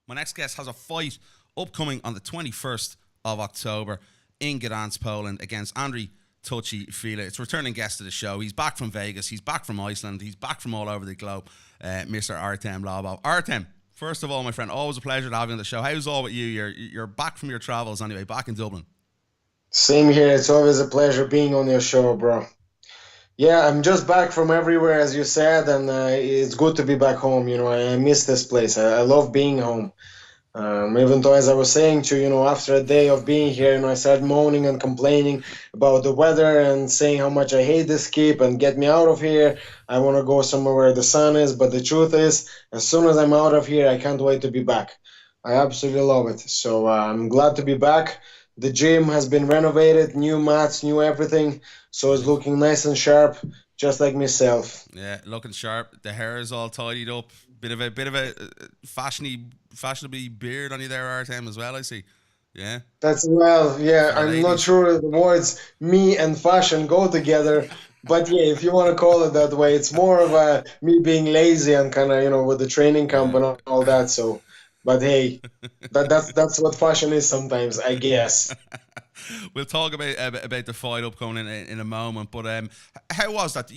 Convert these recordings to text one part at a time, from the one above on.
My next guest has a fight upcoming on the 21st of October in Gdansk, Poland, against Andre Fili. It's a returning guest to the show. He's back from Vegas. He's back from Iceland. He's back from all over the globe, Mr. Artem Lobov. Artem, first of all, my friend, always a pleasure to have you on the show. How's all with you? You're back from your travels anyway, back in Dublin. Same here. It's always a pleasure being on your show, bro. Yeah, I'm just back from everywhere, as you said, and it's good to be back home. I miss this place. I love being home. Even though, as I was saying to you, after a day of being here, I started moaning and complaining about the weather and saying how much I hate this keep and get me out of here. I want to go somewhere where the sun is. But the truth is, as soon as I'm out of here, I can't wait to be back. I absolutely love it. So I'm glad to be back. The gym has been renovated, new mats, new everything. So it's looking nice and sharp, just like myself. Yeah, looking sharp. The hair is all tidied up. Bit of a fashionably beard on you there, Artem, as well, I see. Yeah. I'm not sure the words me and fashion go together. But yeah, if you want to call it that way, it's more of a me being lazy and kind of, with the training camp and all that. So, but hey, that's what fashion is sometimes, I guess. We'll talk about the fight upcoming in a moment. But how was that?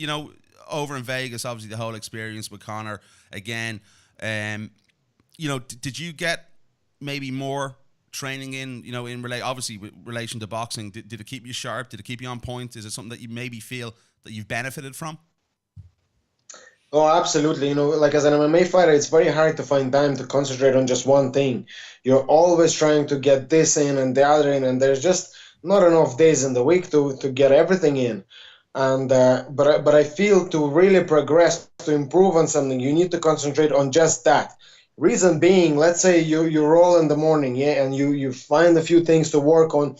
Over in Vegas, obviously the whole experience with Conor again. Did you get maybe more training in relation to boxing? Did it keep you sharp? Did it keep you on point? Is it something that you maybe feel that you've benefited from? Oh, absolutely. Like as an MMA fighter, it's very hard to find time to concentrate on just one thing. You're always trying to get this in and the other in, and there's just not enough days in the week to get everything in. And but I feel to really progress, to improve on something, you need to concentrate on just that. Reason being, let's say you roll in the morning, and you find a few things to work on,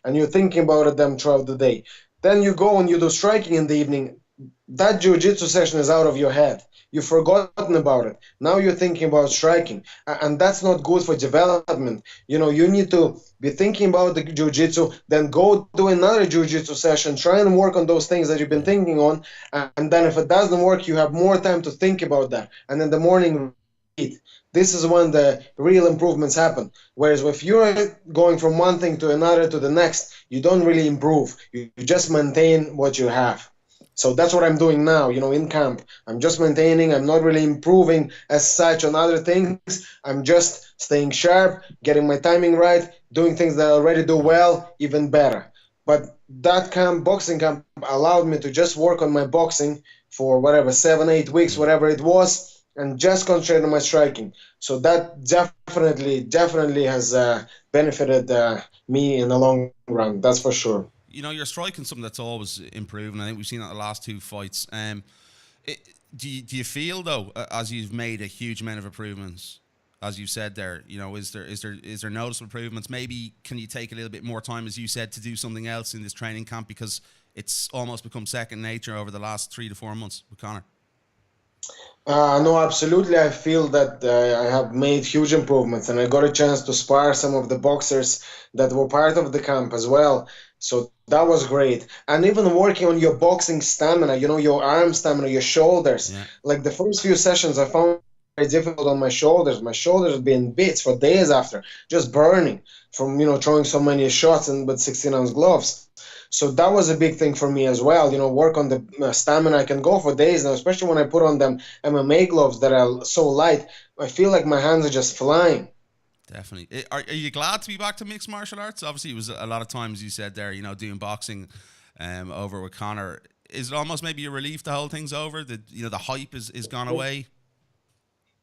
and you're thinking about them throughout the day. Then you go and you do striking in the evening. That jiu-jitsu session is out of your head. You've forgotten about it. Now you're thinking about striking, and that's not good for development. You need to be thinking about the jiu-jitsu, then go do another jiu-jitsu session, try and work on those things that you've been thinking on, and then if it doesn't work, you have more time to think about that. And in the morning, repeat. This is when the real improvements happen. Whereas if you're going from one thing to another to the next, you don't really improve. You just maintain what you have. So that's what I'm doing now, in camp. I'm just maintaining. I'm not really improving as such on other things. I'm just staying sharp, getting my timing right, doing things that I already do well, even better. But that boxing camp, allowed me to just work on my boxing for 7-8 weeks, whatever it was, and just concentrate on my striking. So that definitely has benefited me in the long run. That's for sure. You're striking something that's always improving. I think we've seen that in the last two fights. Do you feel though, as you've made a huge amount of improvements, as you said there, is there noticeable improvements? Maybe can you take a little bit more time, as you said, to do something else in this training camp, because it's almost become second nature over the last 3 to 4 months with Conor? No, absolutely. I feel that I have made huge improvements, and I got a chance to spar some of the boxers that were part of the camp as well. So that was great. And even working on your boxing stamina, your arm stamina, your shoulders. Yeah. Like the first few sessions, I found very difficult on my shoulders. My shoulders have been bits for days after, just burning from, throwing so many shots with 16-ounce gloves. So that was a big thing for me as well. Work on the stamina. I can go for days now, especially when I put on them MMA gloves that are so light. I feel like my hands are just flying. Definitely. Are you glad to be back to mixed martial arts? Obviously, it was a lot of times you said there, doing boxing over with Conor. Is it almost maybe a relief the whole thing's over? The hype is gone away?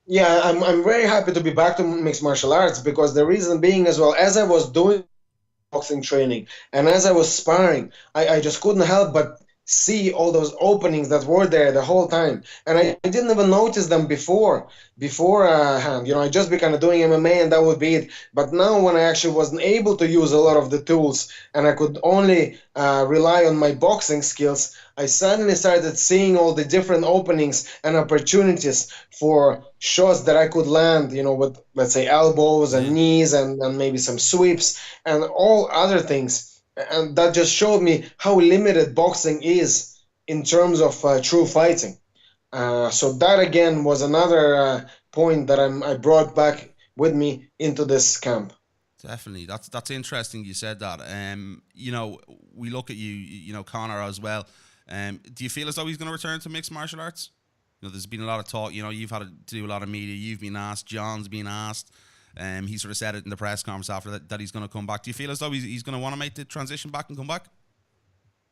Yeah, I'm very happy to be back to mixed martial arts, because the reason being as well, as I was doing boxing training and as I was sparring, I just couldn't help but see all those openings that were there the whole time, and I didn't even notice them beforehand. I just be kind of doing MMA and that would be it. But now, when I actually wasn't able to use a lot of the tools and I could only rely on my boxing skills, I suddenly started seeing all the different openings and opportunities for shots that I could land, with, let's say, elbows and knees and maybe some sweeps and all other things. And that just showed me how limited boxing is in terms of true fighting. So that again was another point that I brought back with me into this camp. Definitely, that's interesting. You said that. You know, we look at you. You know, Connor as well. Do you feel as though he's going to return to mixed martial arts? You know, there's been a lot of talk. You know, you've had to do a lot of media. You've been asked. John's been asked. He sort of said it in the press conference after that he's going to come back. Do you feel as though he's going to want to make the transition back and come back?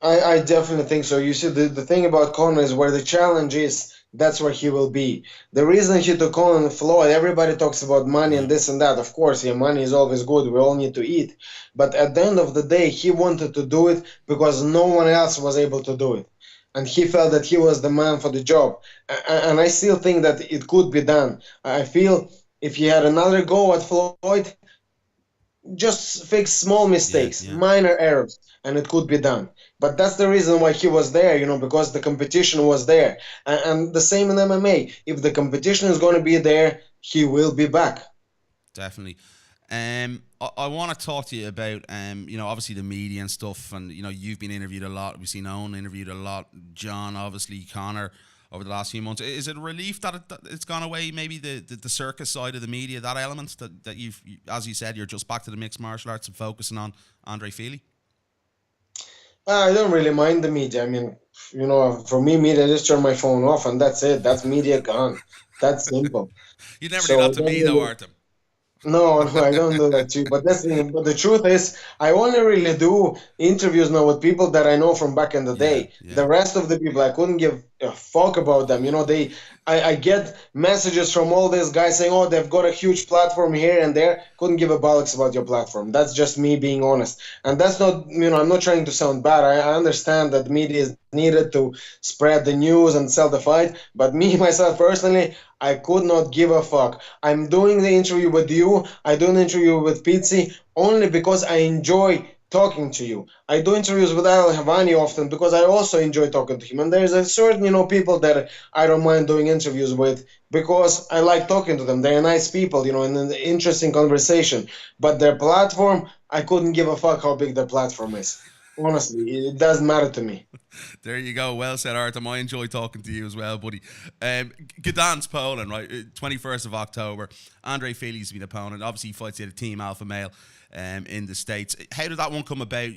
I definitely think so. You see, the thing about Conor is where the challenge is, that's where he will be. The reason he took on Floyd, everybody talks about money and this and that. Of course, yeah, money is always good. We all need to eat. But at the end of the day, he wanted to do it because no one else was able to do it. And he felt that he was the man for the job. And I still think that it could be done. I feel if he had another go at Floyd, just fix small mistakes, minor errors, and it could be done. But that's the reason why he was there, because the competition was there. And the same in MMA. If the competition is going to be there, he will be back. Definitely. I want to talk to you about, obviously the media and stuff, and you've been interviewed a lot. We've seen Owen interviewed a lot. John, obviously, Connor over the last few months. Is it a relief that it's gone away? Maybe the circus side of the media, that element that you've, as you said, you're just back to the mixed martial arts and focusing on Andre Fili. I don't really mind the media. I mean, for me, media, just turn my phone off and that's it. That's media gone. That's simple. You never do that to me, though, Artem. No, I don't do that too. But the truth is, I only really do interviews now with people that I know from back in the day. Yeah. The rest of the people, I couldn't give a fuck about them. I get messages from all these guys saying, "Oh, they've got a huge platform here and there." Couldn't give a bollocks about your platform. That's just me being honest. And that's not, I'm not trying to sound bad. I understand that media is needed to spread the news and sell the fight. But me, myself, personally, I could not give a fuck. I'm doing the interview with you. I do an interview with Pizzi only because I enjoy talking to you. I do interviews with Al Havani often because I also enjoy talking to him. And there's a certain, people that I don't mind doing interviews with because I like talking to them. They're nice people, and an interesting conversation. But their platform, I couldn't give a fuck how big their platform is. Honestly, it doesn't matter to me. There you go. Well said, Artem. I enjoy talking to you as well, buddy. Gdansk, Poland, right? 21st of October. Andre Fili's been opponent. Obviously, he fights at a Team Alpha Male in the States. How did that one come about?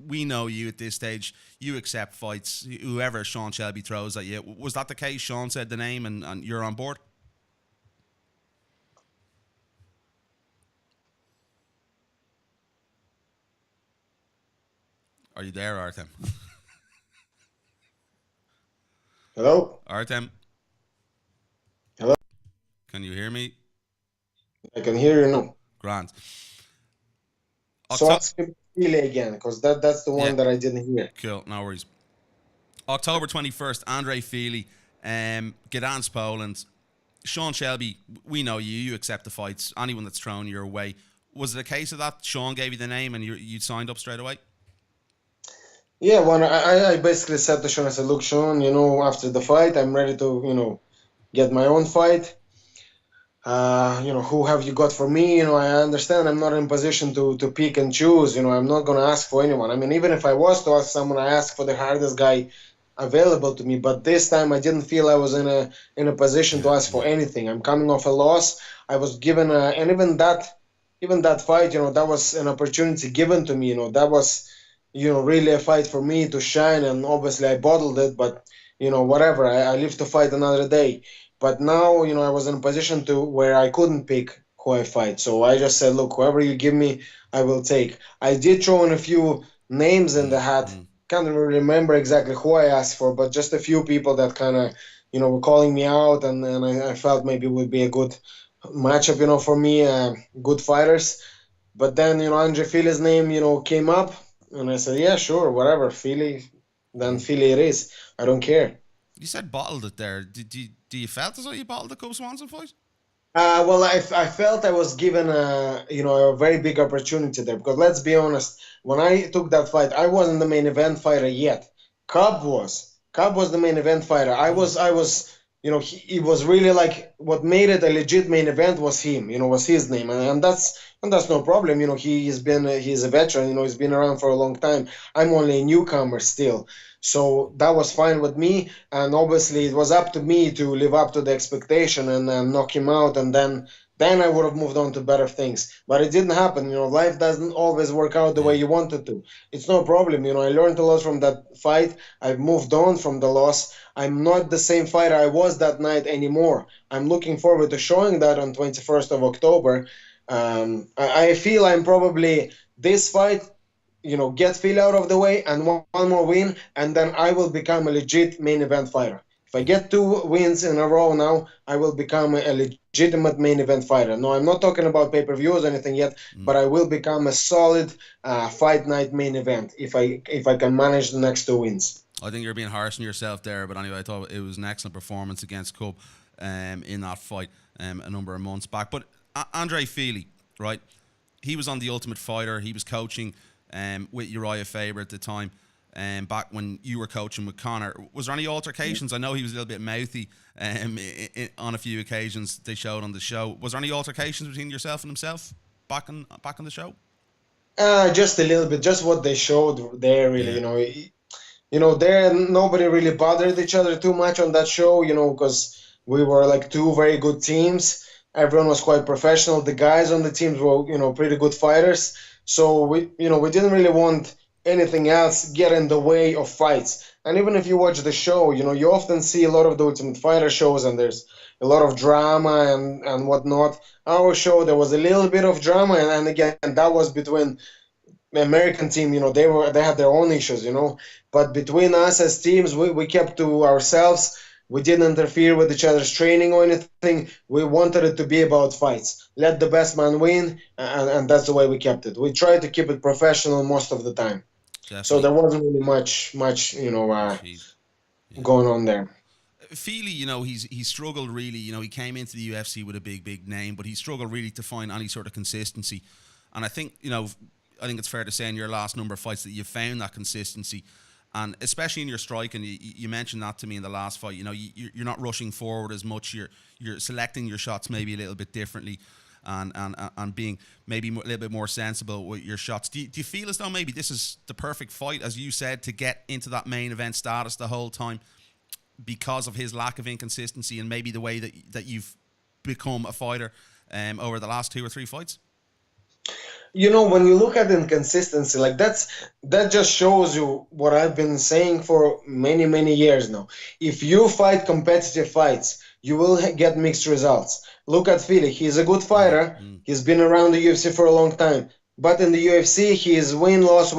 We know you at this stage. You accept fights, whoever Sean Shelby throws at you. Was that the case? Sean said the name and you're on board? Are you there, Artem? Hello? Artem? Hello? Can you hear me? I can hear you now. Grand. So ask him Fili again, because that's the one that I didn't hear. Cool, no worries. October 21st, Andre Fili, Gdansk, Poland. Sean Shelby, we know you accept the fights. Anyone that's thrown your way. Was it a case of that? Sean gave you the name and you signed up straight away? Yeah, I basically said to Sean, I said, look, Sean, after the fight, I'm ready to, get my own fight. Who have you got for me? I understand I'm not in position to pick and choose. I'm not going to ask for anyone. I mean, even if I was to ask someone, I ask for the hardest guy available to me. But this time I didn't feel I was in a position to ask for anything. I'm coming off a loss. I was given and even that fight, that was an opportunity given to me. That was really a fight for me to shine, and obviously I bottled it, but, whatever, I live to fight another day. But now, I was in a position where I couldn't pick who I fight. So I just said, look, whoever you give me, I will take. I did throw in a few names in the hat. Can't really remember exactly who I asked for, but just a few people that kind of, were calling me out, and I felt maybe would be a good matchup, for me, good fighters. But then, Andre Fili's name, came up. And I said, yeah, sure, whatever, Fili, then Fili it is. I don't care. You said bottled it there. Do you felt as though you bottled the Cub Swanson fight? Well, I felt I was given a very big opportunity there. Because let's be honest, when I took that fight, I wasn't the main event fighter yet. Cub was. Cub was the main event fighter. I was, he was really like, what made it a legit main event was him, was his name. And that's no problem. He's a veteran, he's been around for a long time. I'm only a newcomer still. So that was fine with me. And obviously it was up to me to live up to the expectation and knock him out and then then I would have moved on to better things. But it didn't happen. Life doesn't always work out the Yeah. way you want it to. It's no problem. I learned a lot from that fight. I've moved on from the loss. I'm not the same fighter I was that night anymore. I'm looking forward to showing that on 21st of October. I feel I'm probably this fight, get Phil out of the way and one more win, and then I will become a legit main event fighter. If I get 2 wins in a row now, I will become a legitimate main event fighter. No, I'm not talking about pay-per-views or anything yet, but I will become a solid fight night main event if I can manage the next 2 wins. I think you're being harsh on yourself there, but anyway, I thought it was an excellent performance against Cub in that fight a number of months back. But Andre Fili, right? He was on The Ultimate Fighter. He was coaching with Uriah Faber at the time. Back when you were coaching with Conor, was there any altercations? I know he was a little bit mouthy on a few occasions they showed on the show. Was there any altercations between yourself and himself back on the show? Just a little bit, just what they showed there, really. Yeah. There nobody really bothered each other too much on that show, because we were like two very good teams. Everyone was quite professional. The guys on the teams were, pretty good fighters. So we didn't really want anything else get in the way of fights. And even if you watch the show, you often see a lot of the Ultimate Fighter shows, and there's a lot of drama and whatnot. Our show, there was a little bit of drama, and again, that was between the American team. They had their own issues. But between us as teams, we kept to ourselves. We didn't interfere with each other's training or anything. We wanted it to be about fights. Let the best man win, and that's the way we kept it. We tried to keep it professional most of the time. Definitely. So there wasn't really much going on there. Fili, he struggled really. He came into the UFC with a big name, but he struggled really to find any sort of consistency. And I think, I think it's fair to say in your last number of fights that you found that consistency. And especially in your striking, you mentioned that to me in the last fight. You're not rushing forward as much. You're selecting your shots maybe a little bit differently, and being maybe a little bit more sensible with your shots. Do you feel as though maybe this is the perfect fight, as you said, to get into that main event status the whole time because of his lack of inconsistency and maybe the way that you've become a fighter over the last 2 or 3 fights? When you look at inconsistency, like that just shows you what I've been saying for many years now. If you fight competitive fights, you will get mixed results. Look at Fili. He's a good fighter. He's been around the UFC for a long time. But in the UFC, he is win-loss.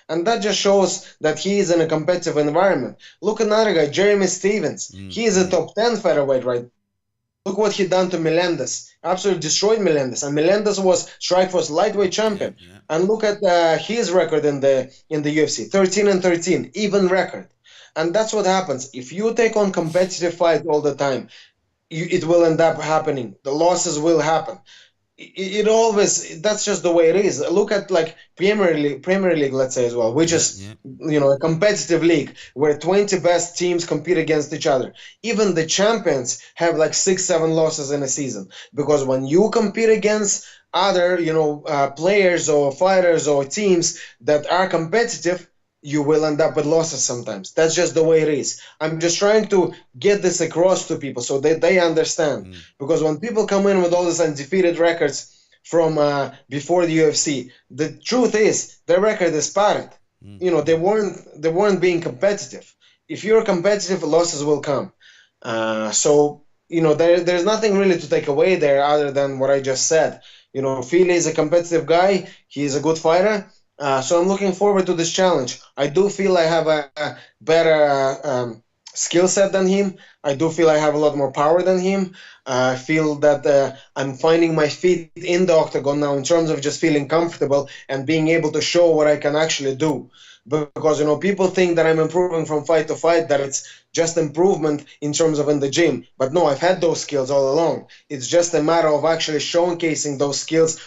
And that just shows that he is in a competitive environment. Look at another guy, Jeremy Stevens. He is a top 10 featherweight right. Look what he done to Melendez. Absolutely destroyed Melendez. And Melendez was Strikeforce lightweight champion. Yeah. And look at his record in the UFC. 13-13, even record. And that's what happens. If you take on competitive fight all the time, it will end up happening. The losses will happen. It always, that's just the way it is. Look at like Premier League, let's say as well, which is a competitive league where 20 best teams compete against each other. Even the champions have like 6-7 losses in a season, because when you compete against other players or fighters or teams that are competitive, you will end up with losses sometimes. That's just the way it is. I'm just trying to get this across to people so that they understand. Because when people come in with all these undefeated records from before the UFC, the truth is their record is padded. They weren't being competitive. If you're competitive, losses will come. There's nothing really to take away there other than what I just said. Fili is a competitive guy. He is a good fighter. So I'm looking forward to this challenge. I do feel I have a better skill set than him. I do feel I have a lot more power than him. I feel that I'm finding my feet in the octagon now in terms of just feeling comfortable and being able to show what I can actually do. Because, people think that I'm improving from fight to fight, that it's just improvement in terms of in the gym. But no, I've had those skills all along. It's just a matter of actually showcasing those skills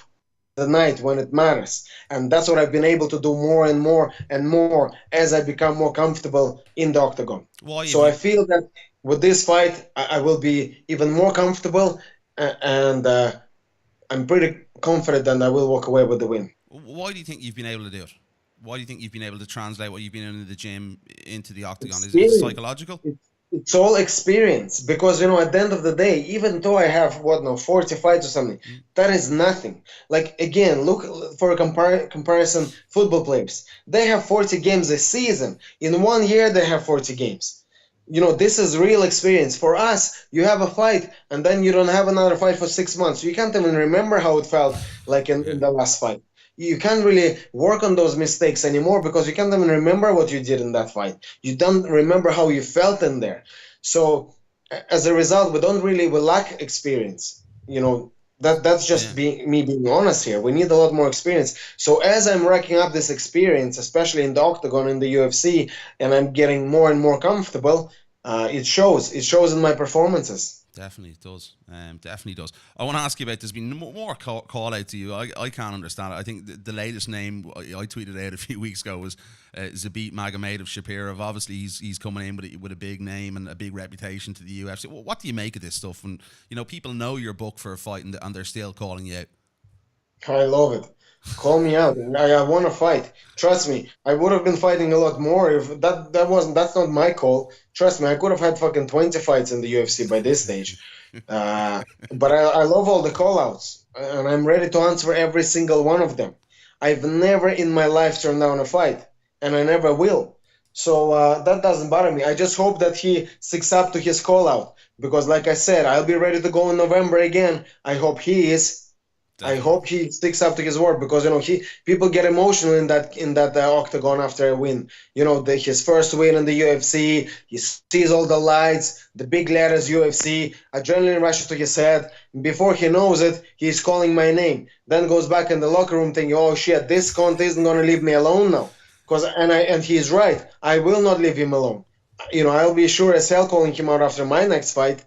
the night when it matters. And that's what I've been able to do more and more and more as I become more comfortable in the octagon. So I feel that with this fight, I will be even more comfortable, and I'm pretty confident that I will walk away with the win. Why do you think you've been able to do it? Why do you think you've been able to translate what you've been in the gym into the octagon? Is it psychological? It's all experience because at the end of the day, even though I have what now 40 fights or something, Mm. that is nothing. Like again, look for a comparison. Football players, they have 40 games a season. In 1 year, they have 40 games. This is real experience. For us, you have a fight and then you don't have another fight for 6 months. You can't even remember how it felt like in Yeah. the last fight. You can't really work on those mistakes anymore because you can't even remember what you did in that fight. You don't remember how you felt in there. So as a result, we lack experience. That's just Yeah. me being honest here. We need a lot more experience. So as I'm racking up this experience, especially in the octagon in the UFC, and I'm getting more and more comfortable, it shows. It shows in my performances. Definitely it does. Definitely does. I want to ask you about. There's been more call out to you. I can't understand it. I think the latest name I tweeted out a few weeks ago was Zabit Magomedshapirov. Obviously, he's coming in with a big name and a big reputation to the UFC. What do you make of this stuff? And people know your book for a fight, and they're still calling you out. I love it. Call me out. I want to fight. Trust me, I would have been fighting a lot more if that's not my call. Trust me, I could have had fucking 20 fights in the UFC by this stage. But I love all the call outs and I'm ready to answer every single one of them. I've never in my life turned down a fight and I never will. So that doesn't bother me. I just hope that he sticks up to his call out because, like I said, I'll be ready to go in November again. I hope he is. I Definitely. hope he sticks up to his word because he people get emotional in that octagon after a win. His first win in the UFC, he sees all the lights, the big letters UFC, adrenaline rushes to his head. Before he knows it, he's calling my name. Then goes back in the locker room thinking, "Oh shit, this cunt isn't gonna leave me alone now." And he's right. I will not leave him alone. I'll be sure as hell calling him out after my next fight.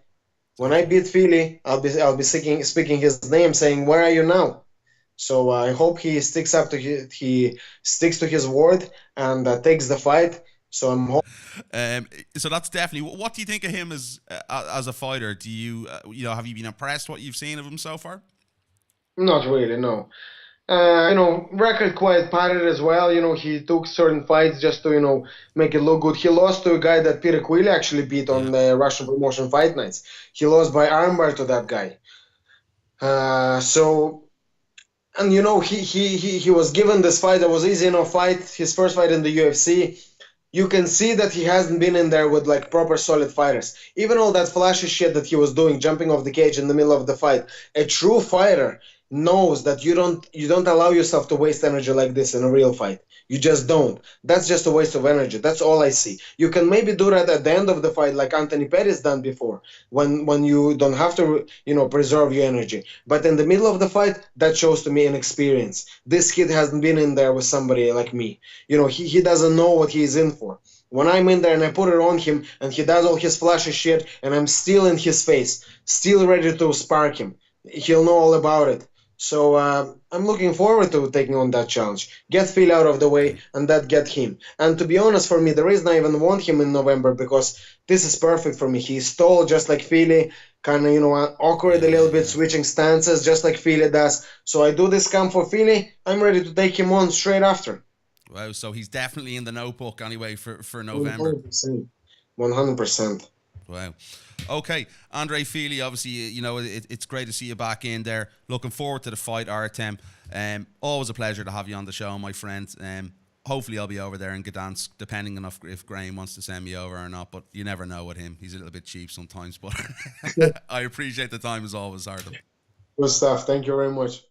When I Definitely. beat Fili, I'll be speaking his name, saying, "Where are you now?" So I hope he sticks to his word and takes the fight. So I'm So that's definitely. What do you think of him as a fighter? Do you have you been impressed what you've seen of him so far? not really no. Record quite padded as well. He took certain fights just to make it look good. He lost to a guy that Peter Quille actually beat Yeah. on the Russian promotion fight nights. He lost by armbar to that guy. So and he was given this fight that was easy enough fight, his first fight in the UFC. You can see that he hasn't been in there with like proper solid fighters. Even all that flashy shit that he was doing, jumping off the cage in the middle of the fight. A true fighter knows that you don't allow yourself to waste energy like this in a real fight. You just don't. That's just a waste of energy. That's all I see. You can maybe do that at the end of the fight, like Anthony Pettis done before, when you don't have to preserve your energy. But in the middle of the fight, that shows to me inexperience. This kid hasn't been in there with somebody like me. He doesn't know what he's in for. When I'm in there and I put it on him and he does all his flashy shit and I'm still in his face, still ready to spark him, he'll know all about it. So I'm looking forward to taking on that challenge. Get Phil out of the way and that get him. And to be honest, for me, the reason I even want him in November because this is perfect for me. He's tall, just like Philly, kind of awkward a little bit, Yeah. switching stances, just like Philly does. So I do this camp for Philly. I'm ready to take him on straight after. Wow. So he's definitely in the notebook anyway for November. 100%. 100%. Wow. Okay, Andre Fili, obviously, it's great to see you back in there. Looking forward to the fight, Artem. Always a pleasure to have you on the show, my friend. Hopefully, I'll be over there in Gdansk, depending on if Graham wants to send me over or not. But you never know with him; he's a little bit cheap sometimes. But I appreciate the time as always, Artem. Good stuff. Thank you very much.